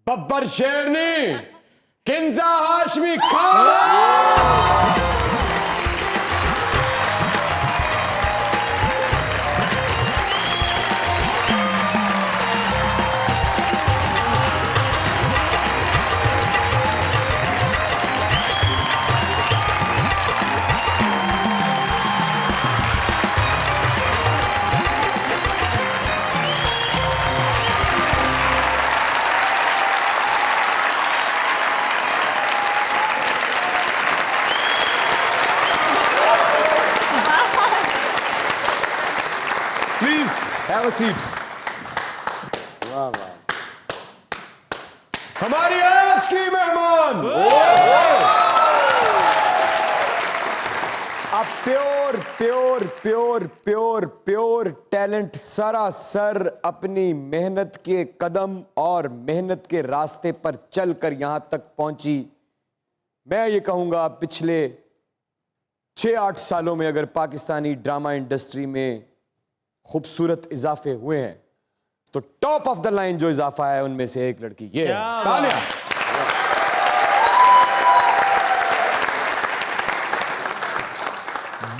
बब्बर शेरनी, Kinza Hashmi Khan. Please have a seat. वाह वाह। हमारी आज की मेहमान अब pure pure pure pure pure talent, सरासर अपनी मेहनत के कदम और मेहनत के रास्ते पर चलकर यहां तक पहुंची। मैं ये कहूंगा पिछले 6-8 सालों में अगर पाकिस्तानी ड्रामा इंडस्ट्री में खूबसूरत इजाफे हुए हैं तो टॉप ऑफ द लाइन जो इजाफा है उनमें से एक लड़की ये है। तालियां।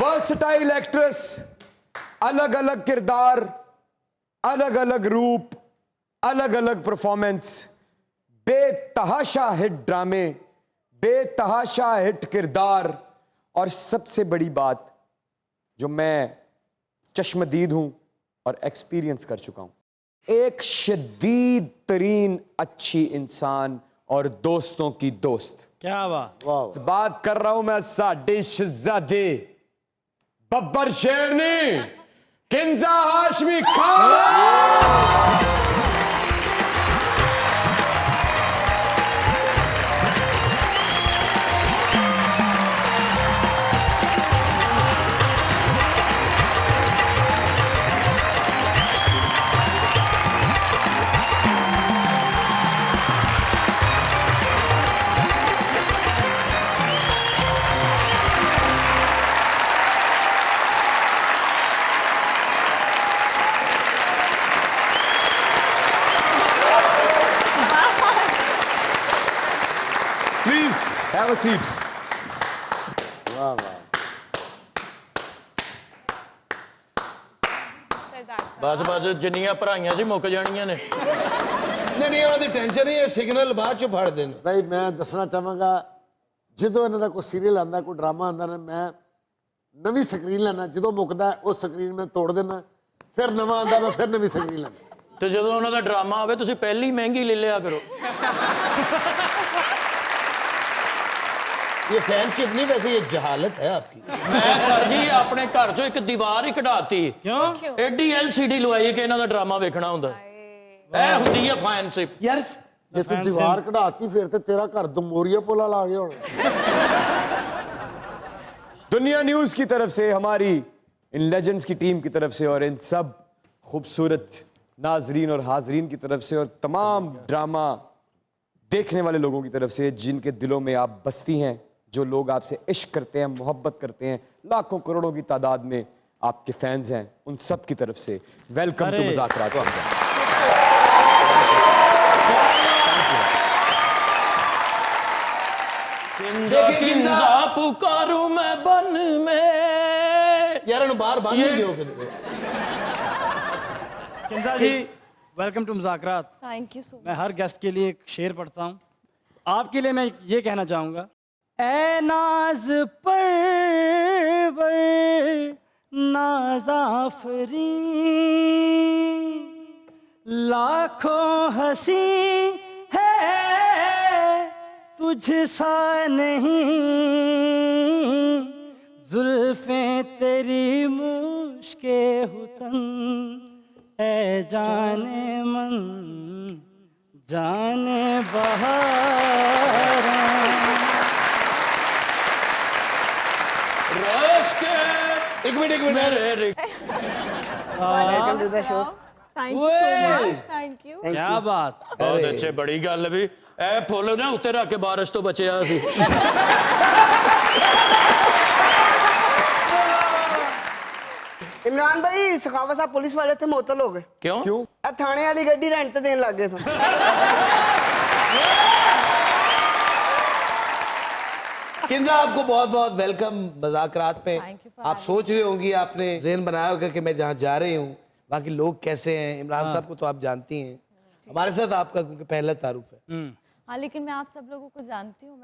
वर्सटाइल एक्ट्रेस, अलग अलग किरदार, अलग अलग रूप, अलग अलग परफॉर्मेंस, बेतहाशा हिट ड्रामे, बेतहाशा हिट किरदार, और सबसे बड़ी बात जो मैं चश्मदीद हूं और एक्सपीरियंस कर चुका हूं, एक शदीद तरीन अच्छी इंसान और दोस्तों की दोस्त। क्या बात। बात कर रहा हूं मैं साडे शहजादे बब्बर शेरनी, Kinza Hashmi Khan. Please have a seat. वाह वाह। बस बस जिन्नियां भराइयां सी मुक जानियां ने। नहीं उन्होंने टेंशन नहीं है, सिग्नल बाद च फड़ देने। भाई मैं दसना चाहांगा ਜਦੋਂ ਇਹਨਾਂ ਦਾ ਕੋਈ ਸੀਰੀਅਲ ਆਂਦਾ, ਕੋਈ ਡਰਾਮਾ ਆਂਦਾ ਨਾ, ਮੈਂ ਨਵੀਂ ਸਕਰੀਨ ਲੈਣਾ, ਜਦੋਂ ਮੁੱਕਦਾ ਉਹ ਸਕਰੀਨ ਮੈਂ ਤੋੜ ਦੇਣਾ, ਫਿਰ ਨਵਾਂ ਆਂਦਾ ਮੈਂ ਫਿਰ ਨਵੀਂ ਸਕਰੀਨ ਲੈਣਾ। ਤੇ ਜਦੋਂ ਉਹਨਾਂ ਦਾ ਡਰਾਮਾ ਆਵੇ ਤੁਸੀਂ ਪਹਿਲੀ ਮਹਿੰਗੀ ਲੈ ਲਿਆ ਕਰੋ। ये फैनशिप नहीं, वैसे ये जहालत है आपकी। ਮੈਂ ਸਰ ਜੀ ਆਪਣੇ ਘਰ ਚੋਂ ਇੱਕ ਦੀਵਾਰ ਹੀ ਕਢਾਤੀ। क्यों? ਐਡੀ LCD ਲਵਾਈ ਕਿ ਇਹਨਾਂ ਦਾ ਡਰਾਮਾ ਵੇਖਣਾ ਹੁੰਦਾ। ਇਹ ਹੁੰਦੀ ਹੈ ਫੈਨਸ਼ਿਪ। यार ਜੇ ਤੂੰ ਦੀਵਾਰ ਕਢਾਤੀ ਫਿਰ ਤੇ ਤੇਰਾ ਘਰ ਦਮੋਰੀਆ ਪੁਲਾ ਲਾ ਗਿਆ ਹੁਣ। दुनिया न्यूज की तरफ से, हमारी इन लेजेंड्स की टीम की तरफ से और इन सब खूबसूरत नाजरीन और हाजरीन की तरफ से और तमाम ड्रामा देखने वाले लोगों की तरफ से जिनके दिलों में आप बसती हैं, जो लोग आपसे इश्क करते हैं, मोहब्बत करते हैं, लाखों करोड़ों की तादाद में आपके फैंस हैं, उन सब की तरफ से वेलकम टू मुज़ाकरात। किंजा पुकारूं मैं बन में। यार उन्होंने बार बार नहीं गयो किधर। Kinza ji welcome to Muzakarat. Thank you so much. मैं हर गेस्ट के लिए एक शेर पढ़ता हूँ। आपके लिए मैं ये कहना चाहूँगा, ए नाज परवर नाज़ाफरी, लाखों हंसी है तुझ सा नहीं, जुल्फें तेरी मुश्के हुतन, ए जाने मन जाने बहार। रश के एक minute welcome to the show. Thank you so much. Thank you. क्या बात। बहुत अच्छे, बड़ी गल भी। ए फुल ना उत्ते रख के बारिश तो बचिया सी। इमरान भाई सखावत साहब पुलिस वाले थे, मुअत्तल हो गए। क्यों? थाने वाली गड्डी रेंट ते देन लग गए सन। किंजा आपको बहुत बहुत वेलकम मज़ाकरात में। Thank you for आप सोच रही होंगी, आपने जहन बनाया होगा कि मैं जहाँ जा रही हूँ बाकी लोग कैसे हैं। इमरान साहब को तो आप जानती हैं, हमारे साथ आपका क्योंकि पहला तारुफ है। हाँ, लेकिन मैं आप सब लोगों को जानती हूँ।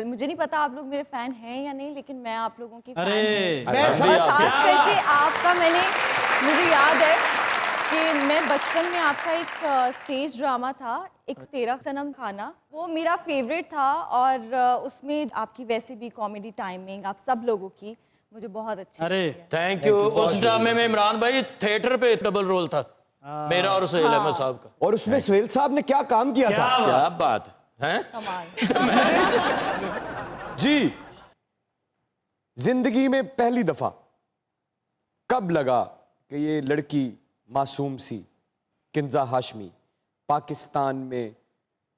मुझे नहीं पता आप लोग मेरे फैन हैं या नहीं, लेकिन मैं आप लोगों की फैन हूँ। मैं और समझ खास करके आपका मुझे याद है कि मैं बचपन में आपका एक स्टेज ड्रामा था, एक तेरा सनम खाना, वो मेरा फेवरेट था। और उसमें आपकी वैसे भी कॉमेडी टाइमिंग आप सब लोगों की मुझे बहुत अच्छी अरे लगती है। Thank you. उस ड्रामे में इमरान भाई थिएटर पे डबल रोल था मेरा और सुहेल अहमद साहब का। और उसमें सुहेल साहब ने क्या काम किया था? क्या बात है? कमाल। जी, जिंदगी में पहली दफा कब लगा कि ये लड़की मासूम सी किंजा हाशमी पाकिस्तान में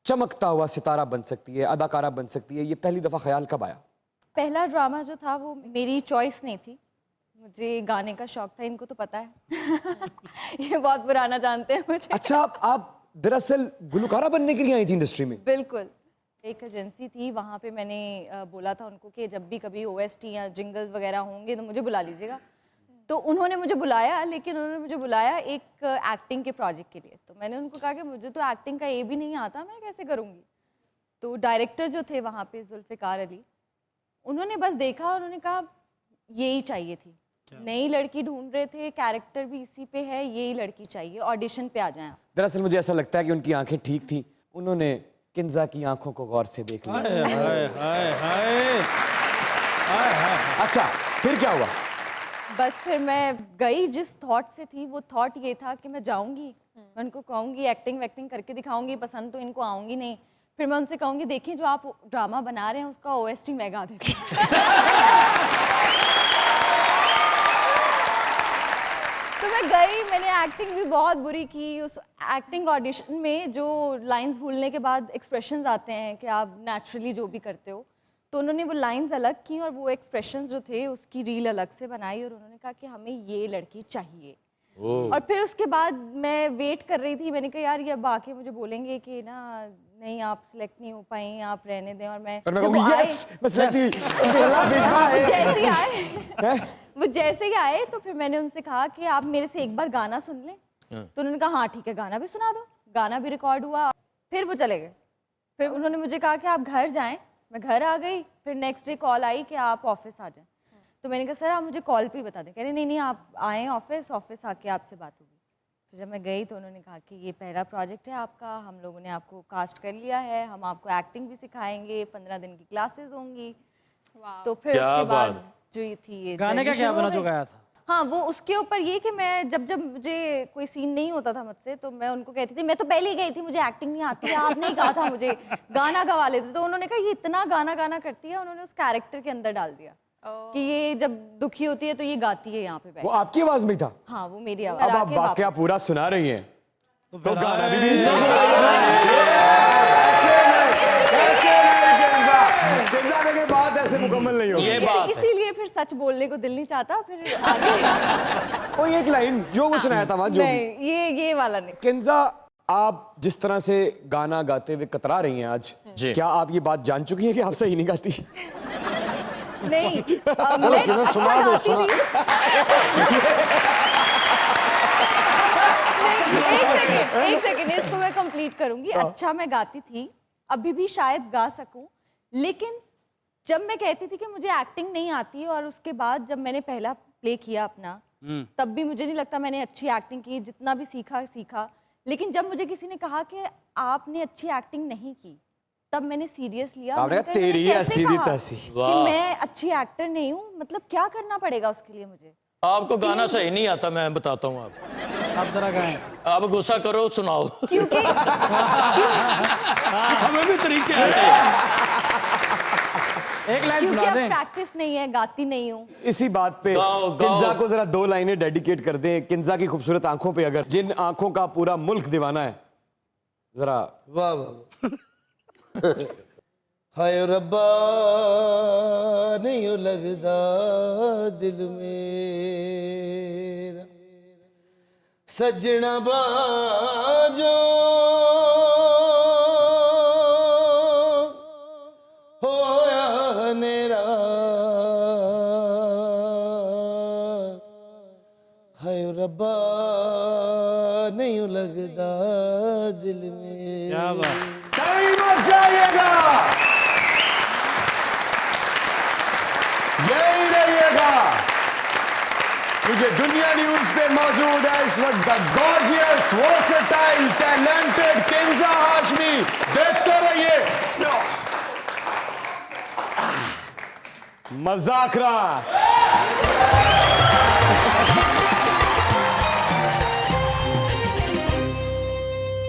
चमकता हुआ सितारा बन सकती है, अदाकारा बन सकती है? ये पहली दफा ख्याल कब आया? पहला ड्रामा जो था वो मेरी चॉइस नहीं थी, मुझे गाने का शौक था। इनको तो पता है ये बहुत पुराना जानते हैं मुझे। अच्छा, आप दरअसल गुलकारा बनने के लिए आई थी इंडस्ट्री में? बिल्कुल, एक एजेंसी थी, वहाँ पे मैंने बोला था उनको कि जब भी कभी ओएसटी या जिंगल्स वगैरह होंगे तो मुझे बुला लीजिएगा। तो उन्होंने मुझे बुलाया, लेकिन उन्होंने मुझे बुलाया एक एक्टिंग के प्रोजेक्ट के लिए। तो मैंने उनको कहा कि मुझे तो एक्टिंग का ये भी नहीं आता, मैं कैसे करूँगी। तो डायरेक्टर जो थे वहाँ पे जुल्फ़िकार अली, उन्होंने बस देखा, उन्होंने कहा यही चाहिए थी, नई लड़की ढूंढ रहे थे, कैरेक्टर भी इसी पे है, यही लड़की चाहिए, ऑडिशन पे आ जाएं आप। दरअसल मुझे ऐसा लगता है कि उनकी आंखें ठीक थी, उन्होंने किंजा की आंखों को गौर से देख लिया। हाय हाय हाय हाय हाय हाय। अच्छा, फिर क्या हुआ? बस फिर मैं गई, जिस थॉट से थी वो थॉट ये था कि मैं जाऊंगी, मैं उनको कहूंगी एक्टिंग वैक्टिंग करके दिखाऊंगी, पसंद तो इनको आऊंगी नहीं। फिर मैं उनसे कहूंगी देखिए जो आप ड्रामा बना रहे हैं उसका ओएसटी मैं गा देती हूँ। तो मैं गई, मैंने एक्टिंग भी बहुत बुरी की। उस एक्टिंग ऑडिशन में जो लाइंस भूलने के बाद एक्सप्रेशंस आते हैं कि आप नेचुरली जो भी करते हो, तो उन्होंने वो लाइंस अलग की और वो एक्सप्रेशंस जो थे उसकी रील अलग से बनाई और उन्होंने कहा कि हमें ये लड़की चाहिए। और फिर उसके बाद मैं वेट कर रही थी, मैंने कहा यार ये अब आके मुझे बोलेंगे कि ना नहीं आप सिलेक्ट नहीं हो पाई, आप रहने दें। और मैं और मैं जब वो कहूँगी आए, यस, मैं select हुई। अल्लाह भेजवा वो है। जैसे ही आए वो जैसे ही आए तो फिर मैंने उनसे कहा कि आप मेरे से एक बार गाना सुन लें। तो उन्होंने कहा हाँ ठीक है, गाना भी सुना दो। गाना भी रिकॉर्ड हुआ, फिर वो चले गए। फिर उन्होंने मुझे कहा कि आप घर जाएं, मैं घर आ गई। फिर नेक्स्ट डे कॉल आई कि आप ऑफिस आ जाएं। तो मैंने कहा सर आप मुझे कॉल पे ही बता दें। कह रहे नहीं नहीं आप आएँ ऑफिस, ऑफिस आके आपसे बात होगी। तो जब मैं गई तो उन्होंने कहा कि ये पहला प्रोजेक्ट है आपका, हम लोगों ने आपको कास्ट कर लिया है, हम आपको एक्टिंग भी सिखाएंगे, 15 दिन की क्लासेस होंगी। तो फिर क्या उसके बाद बात। जो ये थी ये गाने का जर्नी क्या शुरू हो बना जो गई। गाया था? हाँ, वो उसके ऊपर ये कि मैं जब मुझे कोई सीन नहीं होता था मुझसे तो मैं उनको कहती थी मैं तो पहले ही गई थी, मुझे एक्टिंग नहीं आती है, आपने ही कहा था मुझे गाना गवा लेते। तो उन्होंने कहा ये इतना गाना गाना करती है, उन्होंने उस कैरेक्टर के अंदर डाल दिया कि ये जब दुखी होती है तो ये गाती है यहाँ पे बैठ। वो आपकी आवाज में था? हाँ, वो मेरी अब आवाज। आप वाकया पूरा सुना रही हैं तो गाना भी बीच में किंजा के बाद ऐसे मुकम्मल नहीं होगी। ये बात है। इसीलिए फिर सच बोलने को दिल नहीं चाहता, फिर आगे कोई एक लाइन जो वो सुनाया था वहां जो भी। नहीं, ये वाला नहीं। किंजा, आप जिस तरह से गाना गाते हुए कतरा रही हैं आज, जी। क्या आप ये बात जान चुकी हैं कि आप सही नहीं गाती? नहीं, मैं अच्छा गाती थी। नहीं, एक सेकंड इसको मैं कंप्लीट करूंगी। अच्छा मैं गाती थी, अभी भी शायद गा सकूं, लेकिन जब मैं कहती थी कि मुझे एक्टिंग नहीं आती और उसके बाद जब मैंने पहला प्ले किया अपना, तब भी मुझे नहीं लगता मैंने अच्छी एक्टिंग की, जितना भी सीखा। लेकिन जब मुझे किसी ने कहा कि आपने अच्छी एक्टिंग नहीं की, तब मैंने सीरियस लिया। आपने मैंने कहा, कहा, तेरी मैंने कैसे सीधी कहा तैसी। कि मैं अच्छी एक्टर नहीं हूँ, मतलब क्या करना पड़ेगा उसके लिए मुझे। आपको गाना सही नहीं आता, मैं बताता हूँ आपको। आप जरा गाएं। आप गुस्सा करो, सुनाओ। क्योंकि हमें भी तरीके आते हैं। एक लाइन क्योंकि सुना अब दें। प्रैक्टिस नहीं है, गाती नहीं हूँ। इसी बात पे गाओ, गाओ। किंजा को जरा 2 लाइनें डेडिकेट कर दें। किंजा की खूबसूरत आंखों पे, अगर जिन आंखों का पूरा मुल्क दीवाना है, जरा। वाह वाह। हाय रब्बा नहीं लगदा दिल मेरा, सजना बाजो होया नेरा, रब्बा नहीं लगदा दिल में। क्या बात। टाइम हो जाइएगा, यही रहिएगा, क्योंकि दुनिया न्यूज पे मौजूद है इस वक्त the gorgeous versatile talented Kinza Hashmi. देखते रहिए मजाक रात।